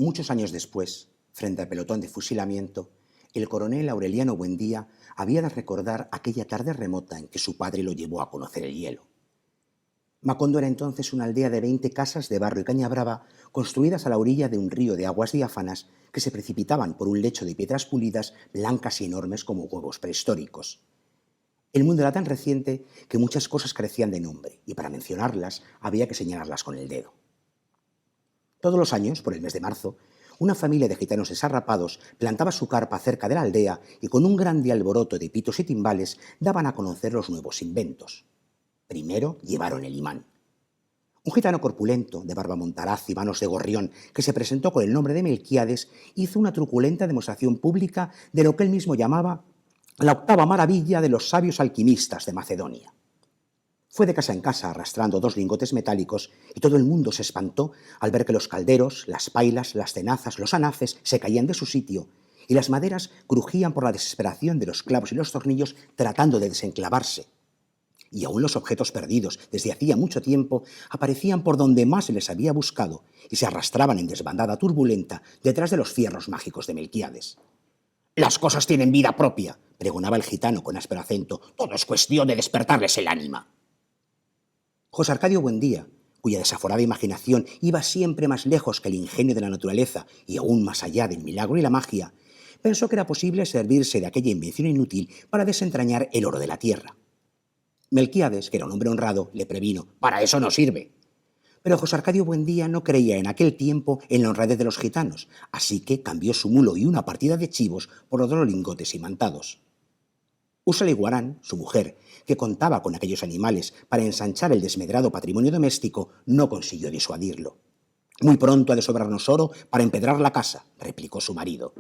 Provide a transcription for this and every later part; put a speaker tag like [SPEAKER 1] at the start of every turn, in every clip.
[SPEAKER 1] Muchos años después, frente al pelotón de fusilamiento, el coronel Aureliano Buendía había de recordar aquella tarde remota en que su padre lo llevó a conocer el hielo. Macondo era entonces una aldea de 20 casas de barro y caña brava construidas a la orilla de un río de aguas diáfanas que se precipitaban por un lecho de piedras pulidas blancas y enormes como huevos prehistóricos. El mundo era tan reciente que muchas cosas carecían de nombre y para mencionarlas había que señalarlas con el dedo. Todos los años, por el mes de marzo, una familia de gitanos desarrapados plantaba su carpa cerca de la aldea y con un grande alboroto de pitos y timbales daban a conocer los nuevos inventos. Primero llevaron el imán. Un gitano corpulento, de barba montaraz y manos de gorrión, que se presentó con el nombre de Melquíades, hizo una truculenta demostración pública de lo que él mismo llamaba la octava maravilla de los sabios alquimistas de Macedonia. Fue de casa en casa arrastrando 2 lingotes metálicos y todo el mundo se espantó al ver que los calderos, las pailas, las tenazas, los anaces se caían de su sitio y las maderas crujían por la desesperación de los clavos y los tornillos tratando de desenclavarse. Y aún los objetos perdidos desde hacía mucho tiempo aparecían por donde más se les había buscado y se arrastraban en desbandada turbulenta detrás de los fierros mágicos de Melquíades. «Las cosas tienen vida propia», pregonaba el gitano con áspero acento. «Todo es cuestión de despertarles el ánima». José Arcadio Buendía, cuya desaforada imaginación iba siempre más lejos que el ingenio de la naturaleza y aún más allá del milagro y la magia, pensó que era posible servirse de aquella invención inútil para desentrañar el oro de la tierra. Melquíades, que era un hombre honrado, le previno: «Para eso no sirve». Pero José Arcadio Buendía no creía en aquel tiempo en la honradez de los gitanos, así que cambió su mulo y una partida de chivos por otros lingotes imantados. Úrsula Iguarán, su mujer, que contaba con aquellos animales para ensanchar el desmedrado patrimonio doméstico, no consiguió disuadirlo. «Muy pronto ha de sobrarnos oro para empedrar la casa», replicó su marido.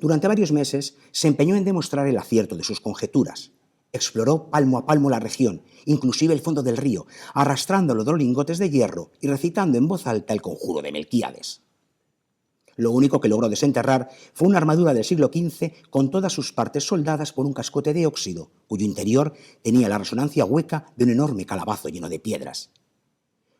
[SPEAKER 1] Durante varios meses se empeñó en demostrar el acierto de sus conjeturas. Exploró palmo a palmo la región, inclusive el fondo del río, arrastrando los 2 lingotes de hierro y recitando en voz alta el conjuro de Melquíades. Lo único que logró desenterrar fue una armadura del siglo XV con todas sus partes soldadas por un cascote de óxido, cuyo interior tenía la resonancia hueca de un enorme calabazo lleno de piedras.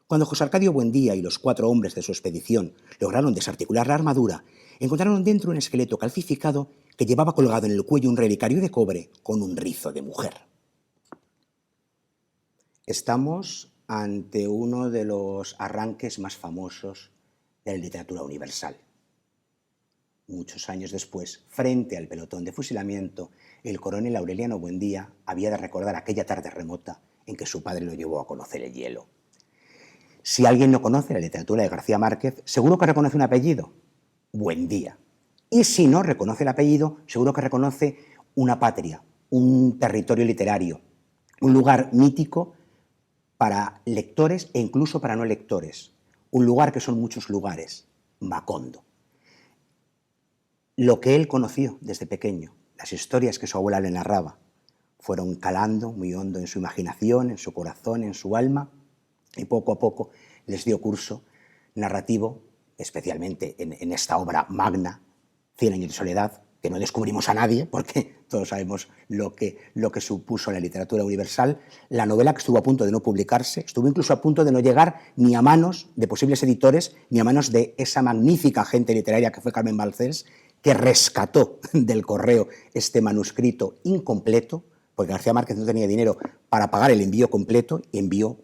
[SPEAKER 1] Cuando José Arcadio Buendía y los 4 hombres de su expedición lograron desarticular la armadura, encontraron dentro un esqueleto calcificado que llevaba colgado en el cuello un relicario de cobre con un rizo de mujer. Estamos ante uno de los arranques más famosos de la literatura universal. Muchos años después, frente al pelotón de fusilamiento, el coronel Aureliano Buendía había de recordar aquella tarde remota en que su padre lo llevó a conocer el hielo. Si alguien no conoce la literatura de García Márquez, seguro que reconoce un apellido: Buendía. Y si no reconoce el apellido, seguro que reconoce una patria, un territorio literario, un lugar mítico para lectores e incluso para no lectores, un lugar que son muchos lugares: Macondo. Lo que él conoció desde pequeño, las historias que su abuela le narraba, fueron calando muy hondo en su imaginación, en su corazón, en su alma, y poco a poco les dio curso narrativo, especialmente en esta obra magna, 100 años de soledad, que no descubrimos a nadie, porque todos sabemos lo que supuso la literatura universal, la novela que estuvo a punto de no publicarse, estuvo incluso a punto de no llegar ni a manos de posibles editores, ni a manos de esa magnífica agente literaria que fue Carmen Balcells, que rescató del correo este manuscrito incompleto, porque García Márquez no tenía dinero para pagar el envío completo y envió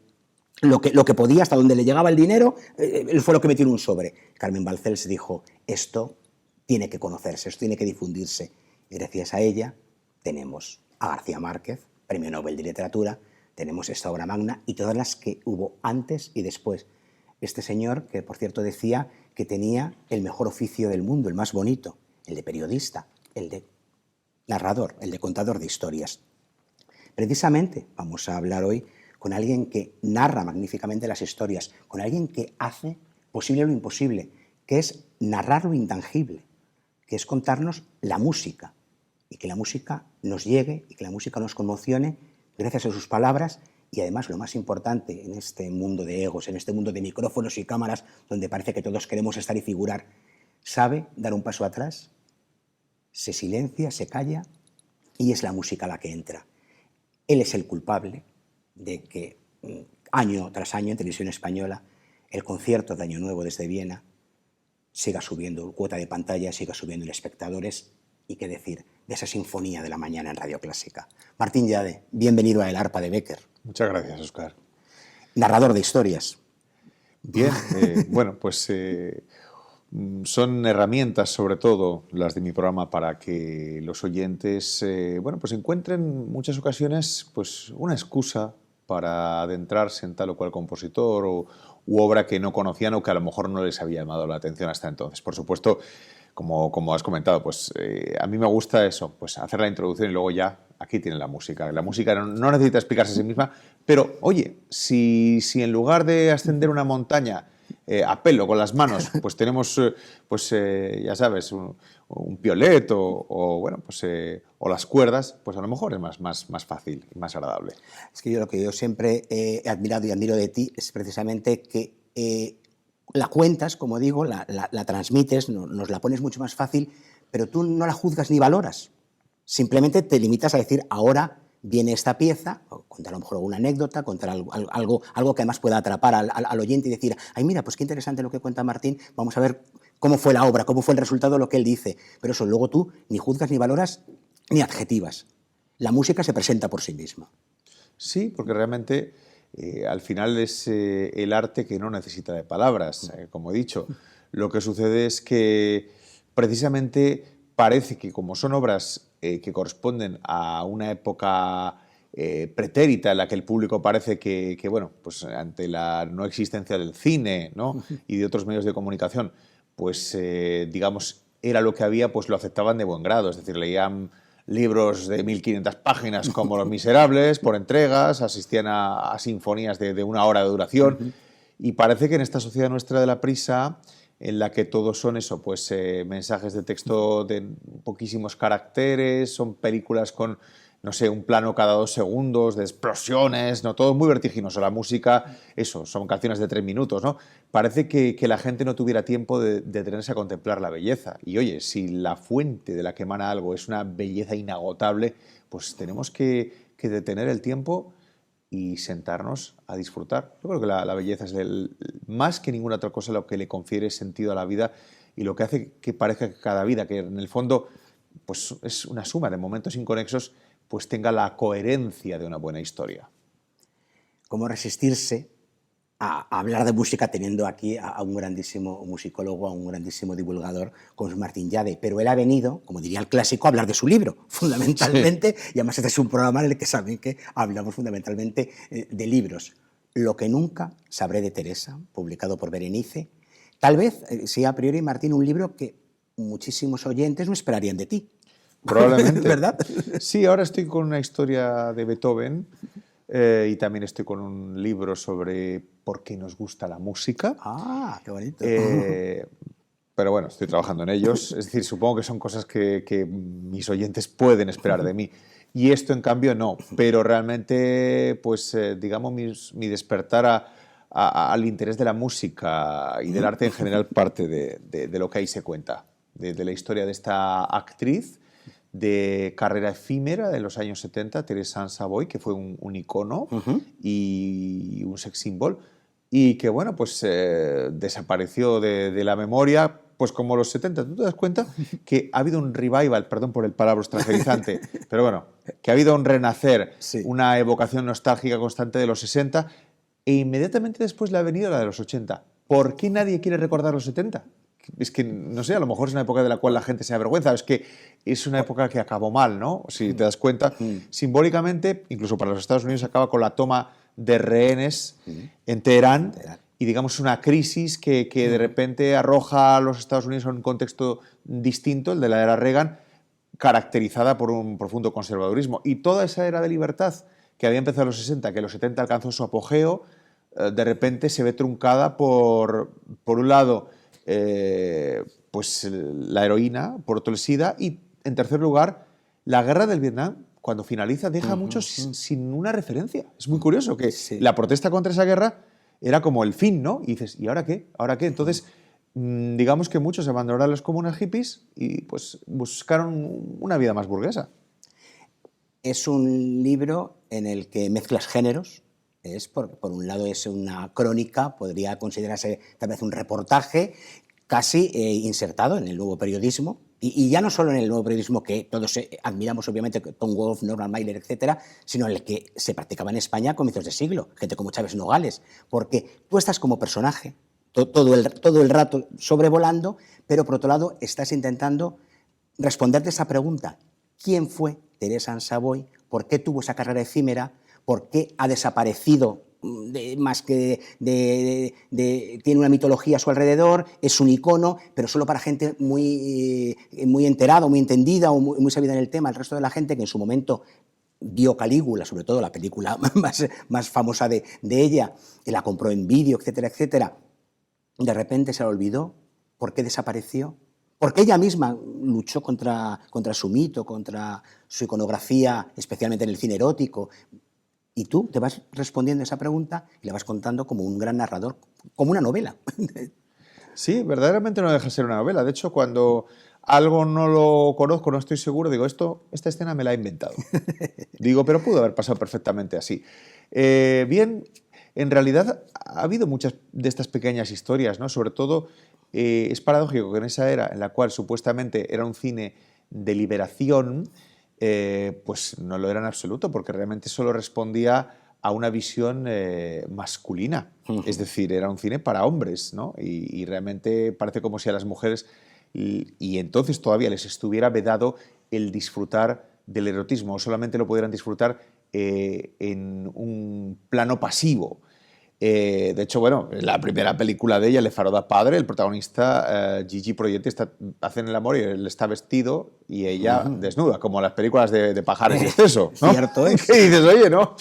[SPEAKER 1] lo que podía, hasta donde le llegaba el dinero. Él fue lo que metió en un sobre. Carmen Balcells dijo: esto tiene que conocerse, esto tiene que difundirse. Y gracias a ella tenemos a García Márquez, Premio Nobel de Literatura, tenemos esta obra magna y todas las que hubo antes y después. Este señor, que por cierto decía que tenía el mejor oficio del mundo, el más bonito, el de periodista, el de narrador, el de contador de historias. Precisamente vamos a hablar hoy con alguien que narra magníficamente las historias, con alguien que hace posible lo imposible, que es narrar lo intangible, que es contarnos la música, y que la música nos llegue y que la música nos conmocione gracias a sus palabras. Y además, lo más importante en este mundo de egos, en este mundo de micrófonos y cámaras, donde parece que todos queremos estar y figurar, sabe dar un paso atrás, se silencia, se calla, y es la música la que entra. Él es el culpable de que año tras año en Televisión Española el concierto de Año Nuevo desde Viena siga subiendo cuota de pantalla, siga subiendo en espectadores y qué decir de esa sinfonía de la mañana en Radio Clásica. Martín Llade, bienvenido a El Arpa de Bécquer.
[SPEAKER 2] Muchas gracias, Óscar.
[SPEAKER 1] Narrador de historias.
[SPEAKER 2] Bien, bueno, pues son herramientas, sobre todo las de mi programa, para que los oyentes, bueno, pues encuentren en muchas ocasiones pues una excusa para adentrarse en tal o cual compositor u obra que no conocían o que a lo mejor no les había llamado la atención hasta entonces. Por supuesto, como has comentado, pues a mí me gusta eso, pues hacer la introducción y luego ya aquí tienen la música. La música no necesita explicarse a sí misma, pero oye, si en lugar de ascender una montaña a pelo, con las manos, pues tenemos, ya sabes, un piolet bueno, pues, o las cuerdas, pues a lo mejor es más fácil y más agradable.
[SPEAKER 1] Es que lo que yo siempre he admirado y admiro de ti es precisamente que la cuentas, como digo, la transmites, nos la pones mucho más fácil, pero tú no la juzgas ni valoras. Simplemente te limitas a decir, ahora viene esta pieza, o contar a lo mejor una anécdota, contar algo que además pueda atrapar al oyente y decir, ay, mira, pues qué interesante lo que cuenta Martín, vamos a ver cómo fue la obra, cómo fue el resultado de lo que él dice. Pero eso luego tú ni juzgas, ni valoras, ni adjetivas. La música se presenta por sí misma.
[SPEAKER 2] Sí, porque realmente al final es el arte que no necesita de palabras, como he dicho. Lo que sucede es que precisamente parece que como son obras que corresponden a una época pretérita en la que el público parece que, bueno, pues ante la no existencia del cine, ¿no?, y de otros medios de comunicación, pues digamos, era lo que había, pues lo aceptaban de buen grado, es decir, leían libros de 1500 páginas como Los Miserables por entregas, asistían a sinfonías de 1 hora de duración, y parece que en esta sociedad nuestra de la prisa, en la que todos son eso, pues mensajes de texto de poquísimos caracteres, son películas con, no sé, un plano cada 2 segundos, de explosiones, ¿no? Todo muy vertiginoso. La música, eso, son canciones de 3 minutos, ¿no? Parece que la gente no tuviera tiempo de detenerse a contemplar la belleza. Y oye, si la fuente de la que emana algo es una belleza inagotable, pues tenemos que detener el tiempo y sentarnos a disfrutar. Yo creo que la belleza es más que ninguna otra cosa lo que le confiere sentido a la vida y lo que hace que parezca que cada vida, que en el fondo pues es una suma de momentos inconexos, pues tenga la coherencia de una buena historia.
[SPEAKER 1] ¿Cómo resistirse a hablar de música teniendo aquí a un grandísimo musicólogo, a un grandísimo divulgador como es Martín Llade? Pero él ha venido, como diría el clásico, a hablar de su libro, fundamentalmente, sí. Y además este es un programa en el que saben que hablamos fundamentalmente de libros. Lo que nunca sabré de Teresa, publicado por Berenice. Tal vez sea a priori, Martín, un libro que muchísimos oyentes no esperarían de ti.
[SPEAKER 2] Probablemente.
[SPEAKER 1] ¿Verdad?
[SPEAKER 2] Sí, ahora estoy con una historia de Beethoven y también estoy con un libro sobre por qué nos gusta la música.
[SPEAKER 1] ¡Ah, qué bonito!
[SPEAKER 2] Pero bueno, estoy trabajando en ellos. Es decir, supongo que son cosas que mis oyentes pueden esperar de mí. Y esto, en cambio, no. Pero realmente, pues, digamos, mi despertar al interés de la música y del arte en general parte de lo que ahí se cuenta. De la historia de esta actriz de carrera efímera de los años 70, Teresa Ansavoy, que fue un icono y un sex symbol, y que, bueno, pues desapareció de la memoria, pues como los 70. ¿Tú te das cuenta que ha habido un revival, perdón por el palabra extranjerizante, pero bueno, que ha habido un renacer, sí, una evocación nostálgica constante de los 60, e inmediatamente después le ha venido la de los 80. ¿Por qué nadie quiere recordar los 70? Es que, no sé, a lo mejor es una época de la cual la gente se avergüenza, es que es una época que acabó mal, ¿no? Si te das cuenta, simbólicamente, incluso para los Estados Unidos, acaba con la toma de rehenes en Teherán y, digamos, una crisis que de repente arroja a los Estados Unidos a un contexto distinto, el de la era Reagan, caracterizada por un profundo conservadurismo. Y toda esa era de libertad que había empezado en los 60, que en los 70 alcanzó su apogeo, de repente se ve truncada por un lado, pues la heroína, por otro el SIDA, y en tercer lugar, la guerra del Vietnam, cuando finaliza, deja a muchos sin una referencia. Es muy curioso que la protesta contra esa guerra era como el fin, ¿no? Y dices, ¿y ahora qué? ¿Ahora qué? Entonces, digamos que muchos abandonaron las comunas hippies y pues buscaron una vida más burguesa.
[SPEAKER 1] Es un libro en el que mezclas géneros. Por un lado es una crónica, podría considerarse tal vez un reportaje, casi insertado en el nuevo periodismo, y ya no solo en el nuevo periodismo que todos admiramos, obviamente, Tom Wolfe, Norman Mailer, etcétera, sino en el que se practicaba en España a comienzos de siglo, gente como Chávez Nogales, porque tú estás como personaje todo el rato sobrevolando, pero por otro lado estás intentando responderte esa pregunta: ¿quién fue Teresa Ansavoy? ¿Por qué tuvo esa carrera efímera? ¿Por qué ha desaparecido? Más que tiene una mitología a su alrededor, es un icono, pero solo para gente muy enterada, muy entendida o muy sabida en el tema. El resto de la gente que en su momento vio Calígula, sobre todo la película más famosa de ella, y la compró en vídeo, etcétera, etcétera, de repente se la olvidó. ¿Por qué desapareció? Porque ella misma luchó contra su mito, contra su iconografía, especialmente en el cine erótico. Y tú te vas respondiendo esa pregunta y la vas contando como un gran narrador, como una novela.
[SPEAKER 2] Sí, verdaderamente no deja de ser una novela. De hecho, cuando algo no lo conozco, no estoy seguro, digo, esta escena me la he inventado. Digo, pero pudo haber pasado perfectamente así. Bien, en realidad ha habido muchas de estas pequeñas historias, ¿no? Sobre todo, es paradójico que en esa era en la cual supuestamente era un cine de liberación, pues no lo era en absoluto, porque realmente solo respondía a una visión masculina. Es decir, era un cine para hombres, ¿no? Y realmente parece como si a las mujeres, y entonces todavía les estuviera vedado el disfrutar del erotismo, o solamente lo pudieran disfrutar en un plano pasivo. De hecho, bueno, en la primera película de ella, Le faro da padre, el protagonista, Gigi Proietti, hacen el amor y él está vestido y ella desnuda, como las películas de Pajares y Exceso, ¿no?
[SPEAKER 1] Cierto es.
[SPEAKER 2] ¿Qué dices? Oye, ¿no?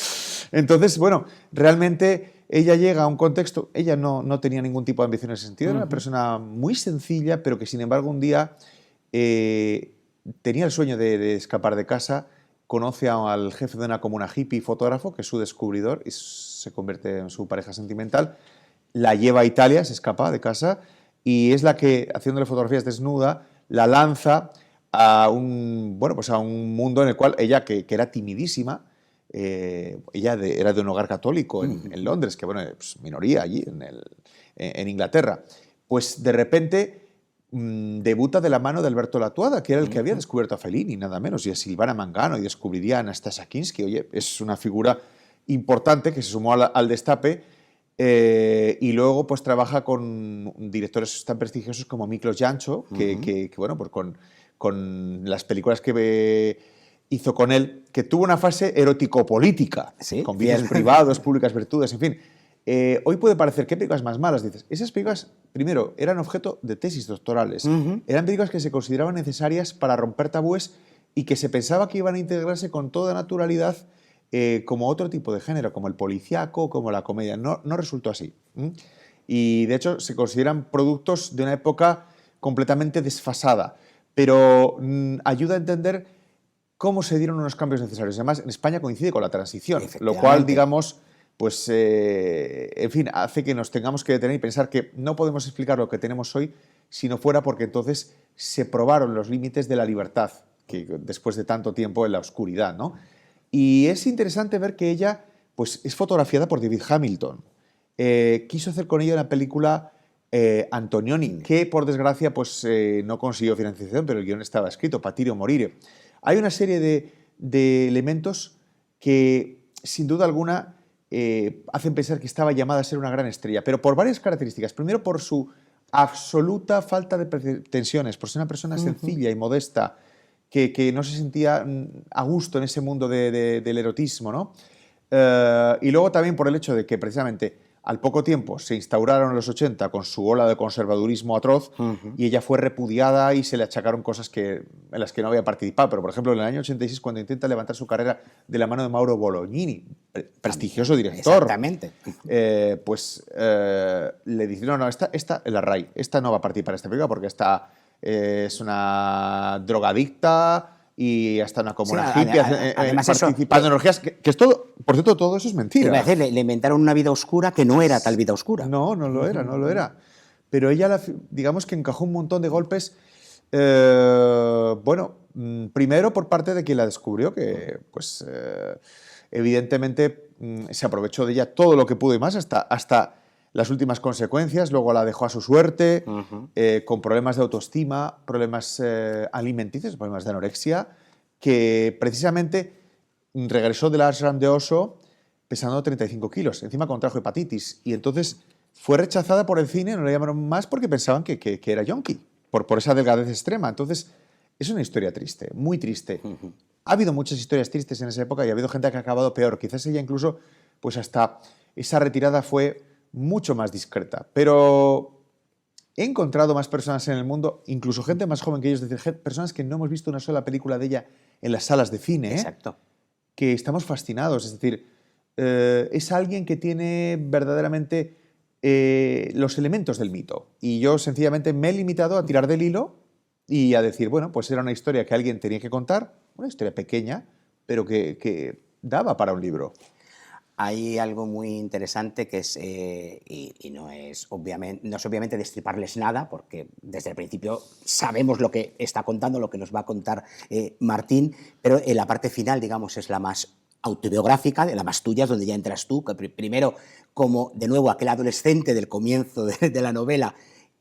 [SPEAKER 2] Entonces, bueno, realmente ella llega a un contexto, ella no tenía ningún tipo de ambición en ese sentido, era una persona muy sencilla, pero que sin embargo un día tenía el sueño de escapar de casa, conoce al jefe de una comuna hippie fotógrafo, que es su descubridor, y se convierte en su pareja sentimental, la lleva a Italia, se escapa de casa, y es la que, haciéndole fotografías desnuda, la lanza a pues a un mundo en el cual ella, que era timidísima, ella era de un hogar católico en Londres, que bueno, pues minoría allí, en Inglaterra, pues de repente debuta de la mano de Alberto Latuada, que era el que había descubierto a Fellini, nada menos, y a Silvana Mangano, y descubriría a Anastasia Kinski. Oye, es una figura importante que se sumó al destape, y luego pues trabaja con directores tan prestigiosos como Miklos Jancho, que bueno, pues con las películas que hizo con él, que tuvo una fase erótico-política,
[SPEAKER 1] Sí,
[SPEAKER 2] con vídeos privados, públicas virtudes, en fin. Hoy puede parecer, ¿qué películas más malas? Dices, esas películas, primero, eran objeto de tesis doctorales. Eran películas que se consideraban necesarias para romper tabúes y que se pensaba que iban a integrarse con toda naturalidad como otro tipo de género, como el policíaco, como la comedia. No resultó así. Y, de hecho, se consideran productos de una época completamente desfasada. Pero ayuda a entender cómo se dieron unos cambios necesarios. Además, en España coincide con la transición, lo cual, digamos, pues, en fin, hace que nos tengamos que detener y pensar que no podemos explicar lo que tenemos hoy si no fuera porque entonces se probaron los límites de la libertad, que después de tanto tiempo en la oscuridad, ¿no? Y es interesante ver que ella, pues, es fotografiada por David Hamilton. Quiso hacer con ella una película Antonioni, que por desgracia pues, no consiguió financiación, pero el guión estaba escrito, Patire o Morire. Hay una serie de elementos que, sin duda alguna, hacen pensar que estaba llamada a ser una gran estrella, pero por varias características. Primero, por su absoluta falta de pretensiones, por ser una persona sencilla y modesta, que no se sentía a gusto en ese mundo del erotismo, ¿no? Y luego también por el hecho de que precisamente al poco tiempo se instauraron en los 80 con su ola de conservadurismo atroz y ella fue repudiada y se le achacaron cosas en las que no había participado. Pero, por ejemplo, en el año 86, cuando intenta levantar su carrera de la mano de Mauro Bolognini, prestigioso director,
[SPEAKER 1] exactamente,
[SPEAKER 2] pues le dicen, no, esta la RAI, esta no va a participar en esta película porque esta es una drogadicta y hasta una comuna hippie
[SPEAKER 1] además
[SPEAKER 2] participando en orgías, que es todo, por cierto, todo eso es mentira.
[SPEAKER 1] Iba a decir, le inventaron una vida oscura que no era tal vida oscura.
[SPEAKER 2] No lo era, no lo era. Pero ella, digamos que encajó un montón de golpes, bueno, primero por parte de quien la descubrió, que pues evidentemente se aprovechó de ella todo lo que pudo y más, hasta las últimas consecuencias, luego la dejó a su suerte, con problemas de autoestima, problemas alimenticios, problemas de anorexia, que precisamente regresó del ashram de Osho pesando 35 kilos, encima contrajo hepatitis, y entonces fue rechazada por el cine, no le llamaron más porque pensaban que era yonki, por esa delgadez extrema. Entonces, es una historia triste, muy triste. Ha habido muchas historias tristes en esa época y ha habido gente que ha acabado peor. Quizás ella incluso, pues hasta esa retirada fue mucho más discreta. Pero he encontrado más personas en el mundo, incluso gente más joven que ellos, es decir, personas que no hemos visto una sola película de ella en las salas de cine,
[SPEAKER 1] Exacto.
[SPEAKER 2] que estamos fascinados. Es decir, es alguien que tiene verdaderamente los elementos del mito. Y yo sencillamente me he limitado a tirar del hilo y a decir, bueno, pues era una historia que alguien tenía que contar, una historia pequeña, pero que daba para un libro.
[SPEAKER 1] Hay algo muy interesante que es, y no es obviamente destriparles nada, porque desde el principio sabemos lo que está contando, lo que nos va a contar Martín, pero en la parte final, digamos, es la más autobiográfica, de la más tuya, es donde ya entras tú, que primero como, de nuevo, aquel adolescente del comienzo de la novela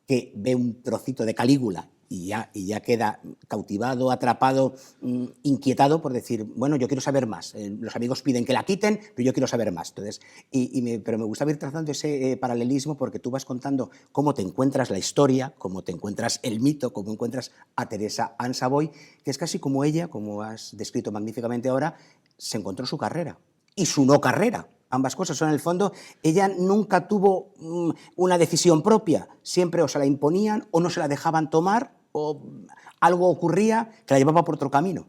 [SPEAKER 1] que ve un trocito de Calígula y ya queda cautivado, atrapado, inquietado por decir, bueno, yo quiero saber más. Los amigos piden que la quiten, pero yo quiero saber más. Entonces, pero me gusta ir trazando ese paralelismo porque tú vas contando cómo te encuentras la historia, cómo te encuentras el mito, cómo encuentras a Teresa Ann Savoy, que es casi como ella, como has descrito magníficamente ahora, se encontró su carrera y su no carrera. Ambas cosas son, en el fondo, ella nunca tuvo una decisión propia, siempre o se la imponían o no se la dejaban tomar o algo ocurría que la llevaba por otro camino.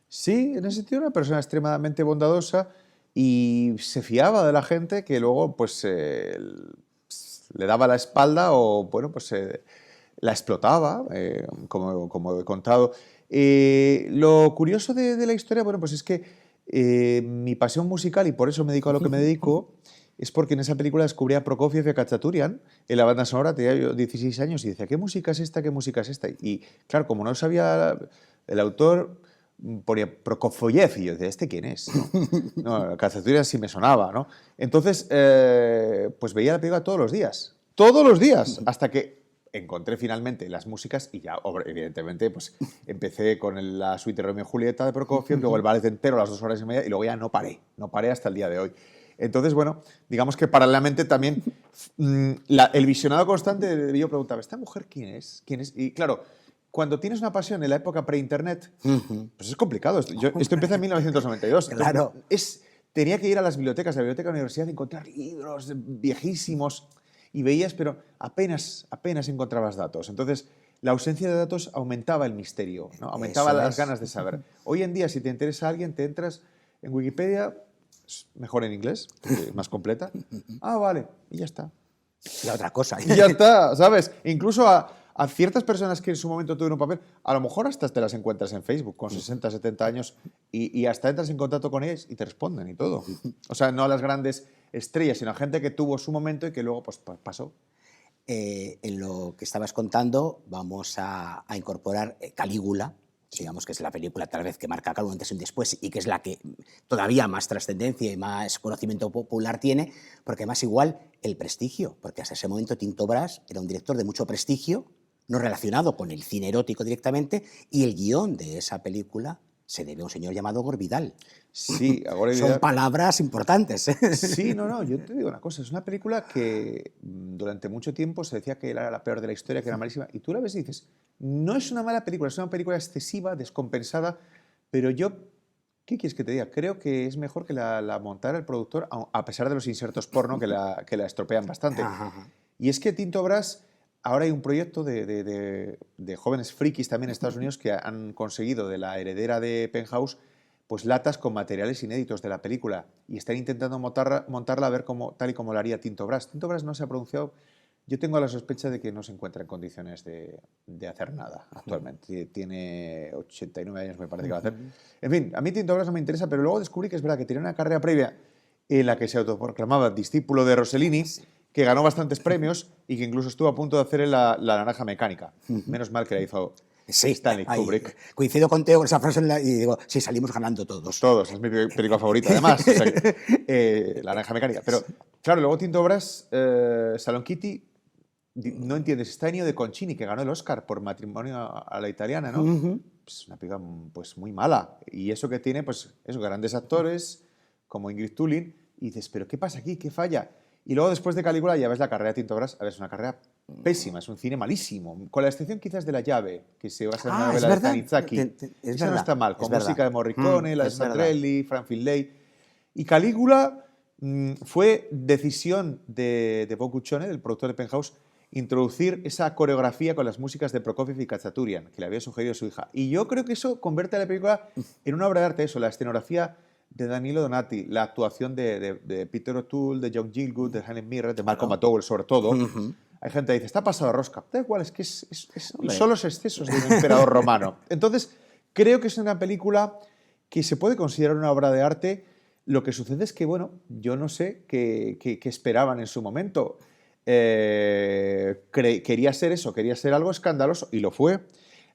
[SPEAKER 2] Sí, en ese sentido era una persona extremadamente bondadosa y se fiaba de la gente que luego pues le daba la espalda o bueno, pues la explotaba, como he contado. Lo curioso de la historia, bueno, pues es que mi pasión musical, y por eso me dedico a lo que me dedico, es porque en esa película descubrí a Prokofiev y a Khachaturian en la banda sonora. Tenía yo 16 años y decía, ¿qué música es esta? ¿Qué música es esta? Y claro, como no sabía el autor, ponía Prokofiev y yo decía, ¿este quién es? No, Khachaturian sí me sonaba, ¿no? Entonces, pues veía la película todos los días, hasta que encontré finalmente las músicas y ya, evidentemente, pues empecé con la suite de Romeo y Julieta de Prokofiev, luego el ballet entero, las 2 horas y media, y luego ya no paré hasta el día de hoy. Entonces, bueno, digamos que paralelamente también el visionado constante de yo preguntaba, ¿esta mujer quién es? ¿Quién es? Y claro, cuando tienes una pasión en la época pre-internet, pues es complicado. Esto empieza en 1992.
[SPEAKER 1] Claro.
[SPEAKER 2] Tenía que ir a las bibliotecas, a la biblioteca de la universidad, y encontrar libros viejísimos y veías, pero apenas encontrabas datos. Entonces, la ausencia de datos aumentaba el misterio, ¿no? Aumentaba las ganas de saber. Hoy en día, si te interesa a alguien, te entras en Wikipedia, mejor en inglés, más completa. Ah, vale, y ya está.
[SPEAKER 1] Y otra cosa.
[SPEAKER 2] Y ya está, ¿sabes? Incluso a ciertas personas que en su momento tuvieron un papel, a lo mejor hasta te las encuentras en Facebook con 60, 70 años y hasta entras en contacto con ellas y te responden y todo. O sea, no a las grandes estrellas, sino a gente que tuvo su momento y que luego pues pasó.
[SPEAKER 1] En lo que estabas contando vamos a incorporar Calígula, digamos que es la película tal vez que marca un antes y un después y que es la que todavía más trascendencia y más conocimiento popular tiene, porque además igual el prestigio, porque hasta ese momento Tinto Brass era un director de mucho prestigio, no relacionado con el cine erótico directamente, y el guión de esa película se debe a un señor llamado Gore Vidal.
[SPEAKER 2] Sí, Gore Vidal.
[SPEAKER 1] Son palabras importantes.
[SPEAKER 2] Sí, no, yo te digo una cosa, es una película que durante mucho tiempo se decía que era la peor de la historia, que era malísima, y tú la ves y dices, no es una mala película, es una película excesiva, descompensada, pero yo, ¿qué quieres que te diga? Creo que es mejor que la montara el productor, a pesar de los insertos porno que la estropean bastante.
[SPEAKER 1] Ajá.
[SPEAKER 2] Y es que Tinto Brass, ahora hay un proyecto de jóvenes frikis también en Estados Unidos que han conseguido de la heredera de Penthouse pues latas con materiales inéditos de la película y están intentando montarla a ver tal y como lo haría Tinto Brass. Tinto Brass no se ha pronunciado. Yo tengo la sospecha de que no se encuentra en condiciones de hacer nada actualmente. Tiene 89 años, me parece que va a hacer. En fin, a mí Tinto Brass no me interesa, pero luego descubrí que es verdad que tiene una carrera previa en la que se autoproclamaba discípulo de Rossellini, que ganó bastantes premios y que incluso estuvo a punto de hacer la Naranja Mecánica. Menos mal que la hizo
[SPEAKER 1] Sí,
[SPEAKER 2] Stanley
[SPEAKER 1] ahí,
[SPEAKER 2] Kubrick.
[SPEAKER 1] coincido contigo con esa frase y digo, sí, salimos ganando todos.
[SPEAKER 2] Todos, es mi película favorita, además. O sea, La Naranja Mecánica. Pero, claro, luego Tinto Brass, Salon Kitty, no entiendes, está Ennio de Concini, que ganó el Oscar por Matrimonio a la Italiana, ¿no? Pues una película pues, muy mala. Y eso que tiene, pues, esos grandes actores, como Ingrid Thulin, y dices, ¿pero qué pasa aquí? ¿Qué falla? Y luego, después de Calígula, ya ves la carrera de Tinto Brass. A ver, es una carrera pésima, es un cine malísimo. Con la excepción quizás de La llave, que se basa en una
[SPEAKER 1] Es
[SPEAKER 2] novela de
[SPEAKER 1] verdad.
[SPEAKER 2] Tanizaki.
[SPEAKER 1] Es
[SPEAKER 2] Esa no
[SPEAKER 1] verdad.
[SPEAKER 2] está mal,
[SPEAKER 1] Es
[SPEAKER 2] con
[SPEAKER 1] verdad.
[SPEAKER 2] música de Morricone, la de
[SPEAKER 1] Es verdad.
[SPEAKER 2] Sandrelli, Frank Finlay. Y Calígula fue decisión de Boccuccione, del productor de Penthouse, introducir esa coreografía con las músicas de Prokofiev y Khachaturian, que le había sugerido su hija. Y yo creo que eso convierte a la película en una obra de arte, eso, la escenografía de Danilo Donati, la actuación de Peter O'Toole, de John Gielgud, de Helen Mirren, de Malcolm McDowell sobre todo. Hay gente que dice, está pasado a rosca. Da igual, es que son los excesos de un emperador romano. Entonces, creo que es una película que se puede considerar una obra de arte. Lo que sucede es que, bueno, yo no sé qué esperaban en su momento. Quería ser eso, quería ser algo escandaloso, y lo fue.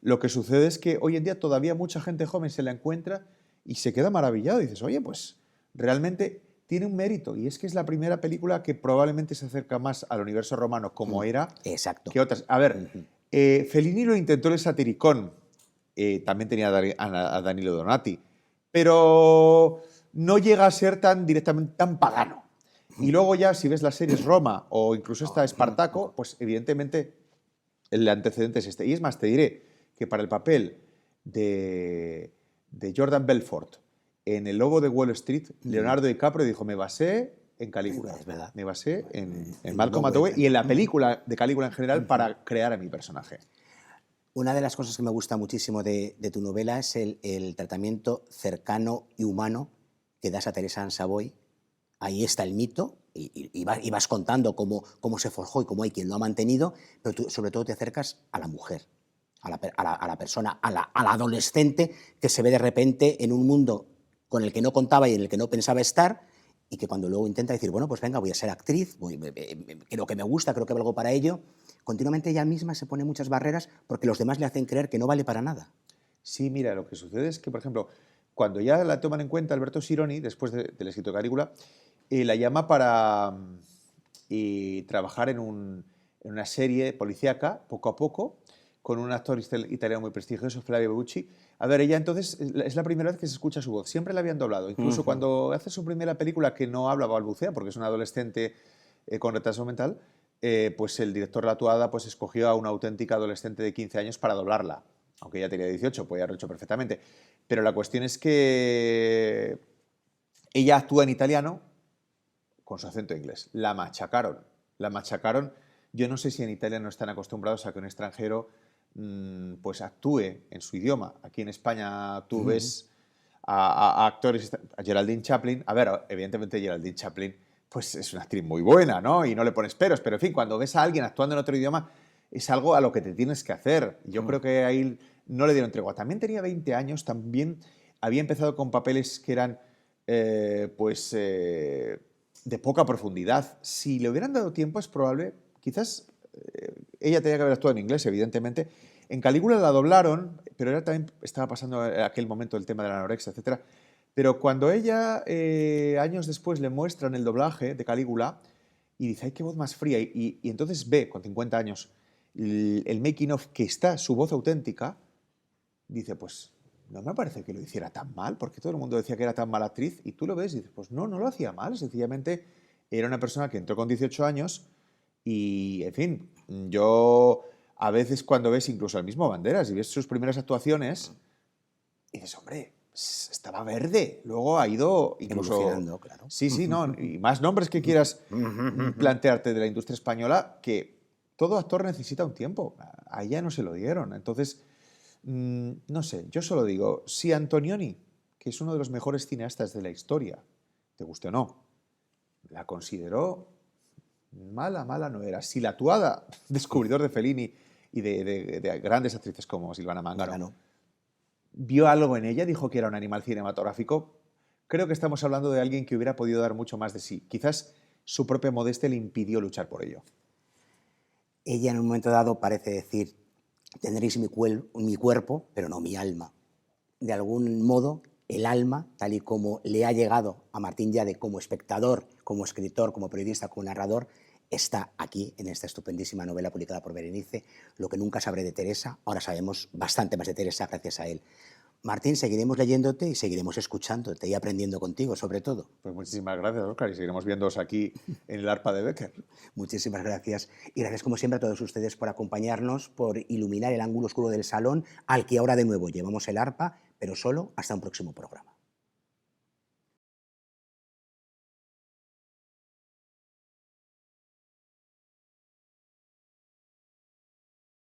[SPEAKER 2] Lo que sucede es que hoy en día todavía mucha gente joven se la encuentra y se queda maravillado. Y dices, oye, pues realmente tiene un mérito, y es que es la primera película que probablemente se acerca más al universo romano como era
[SPEAKER 1] Exacto.
[SPEAKER 2] que otras. A ver, Fellini lo intentó el Satiricón, también tenía a Danilo Donati, pero no llega a ser tan directamente tan pagano. Y luego ya, si ves las series Roma o incluso esta Espartaco, pues evidentemente el antecedente es este. Y es más, te diré que para el papel de Jordan Belfort en El Lobo de Wall Street, Leonardo DiCaprio dijo, me basé en Calígula,
[SPEAKER 1] Es verdad.
[SPEAKER 2] me basé en Malcolm McDowell y en la película de Calígula en general para crear a mi personaje.
[SPEAKER 1] Una de las cosas que me gusta muchísimo de tu novela es el tratamiento cercano y humano que das a Teresa Ann Savoy. Ahí está el mito y vas contando cómo se forjó y cómo hay quien lo ha mantenido, pero tú sobre todo te acercas a la mujer, a la persona, a la adolescente que se ve de repente en un mundo con el que no contaba y en el que no pensaba estar, y que cuando luego intenta decir, bueno, pues venga, voy a ser actriz, creo que me gusta, creo que valgo para ello, continuamente ella misma se pone muchas barreras porque los demás le hacen creer que no vale para nada.
[SPEAKER 2] Sí, mira, lo que sucede es que, por ejemplo, cuando ya la toman en cuenta Alberto Sironi, después del escrito de Calígula, la llama para trabajar en una serie policíaca, poco a poco, con un actor italiano muy prestigioso, Flavio Bebucci. A ver, ella entonces es la primera vez que se escucha su voz. Siempre la habían doblado. Incluso cuando hace su primera película, que no habla, balbucea, porque es una adolescente con retraso mental, pues el director Latuada pues escogió a una auténtica adolescente de 15 años para doblarla. Aunque ella tenía 18, podía haberlo hecho perfectamente. Pero la cuestión es que ella actúa en italiano con su acento inglés. La machacaron. La machacaron. Yo no sé si en Italia no están acostumbrados a que un extranjero pues actúe en su idioma. Aquí en España tú ves a actores, a Geraldine Chaplin. A ver, evidentemente Geraldine Chaplin pues es una actriz muy buena, ¿no? Y no le pones peros, pero en fin, cuando ves a alguien actuando en otro idioma es algo a lo que te tienes que hacer. Yo creo que ahí no le dieron tregua. También tenía 20 años, también había empezado con papeles que eran de poca profundidad. Si le hubieran dado tiempo es probable, quizás ella tenía que haber actuado en inglés, evidentemente. En Calígula la doblaron, pero ella también estaba pasando en aquel momento el tema de la anorexia, etc. Pero cuando ella, años después, le muestran el doblaje de Calígula y dice, ¡ay, qué voz más fría! Y entonces ve, con 50 años, el making of que está su voz auténtica, dice, pues no me parece que lo hiciera tan mal, porque todo el mundo decía que era tan mala actriz, y tú lo ves y dices, pues no lo hacía mal, sencillamente era una persona que entró con 18 años y, en fin, yo a veces cuando ves incluso al mismo Banderas y ves sus primeras actuaciones, y dices, hombre, estaba verde, luego ha ido incluso...
[SPEAKER 1] Evolucionando, claro.
[SPEAKER 2] Sí, no, y más nombres que quieras plantearte de la industria española, que todo actor necesita un tiempo, a ella no se lo dieron, entonces... no sé, yo solo digo, si Antonioni, que es uno de los mejores cineastas de la historia, te guste o no, la consideró mala no era. Si la Tuada, descubridor de Fellini y de grandes actrices como Silvana Mangano, vio algo en ella, dijo que era un animal cinematográfico, creo que estamos hablando de alguien que hubiera podido dar mucho más de sí. Quizás su propia modestia le impidió luchar por ello.
[SPEAKER 1] Ella en un momento dado parece decir, Tendréis mi cuerpo, pero no mi alma. De algún modo, el alma, tal y como le ha llegado a Martín Llade como espectador, como escritor, como periodista, como narrador, está aquí, en esta estupendísima novela publicada por Berenice. Lo que nunca sabré de Teresa, ahora sabemos bastante más de Teresa gracias a él. Martín, seguiremos leyéndote y seguiremos escuchándote y aprendiendo contigo, sobre todo.
[SPEAKER 2] Pues muchísimas gracias, Óscar, y seguiremos viéndoos aquí en el arpa de Becker.
[SPEAKER 1] Muchísimas gracias. Y gracias, como siempre, a todos ustedes por acompañarnos, por iluminar el ángulo oscuro del salón, al que ahora de nuevo llevamos el arpa, pero solo hasta un próximo programa.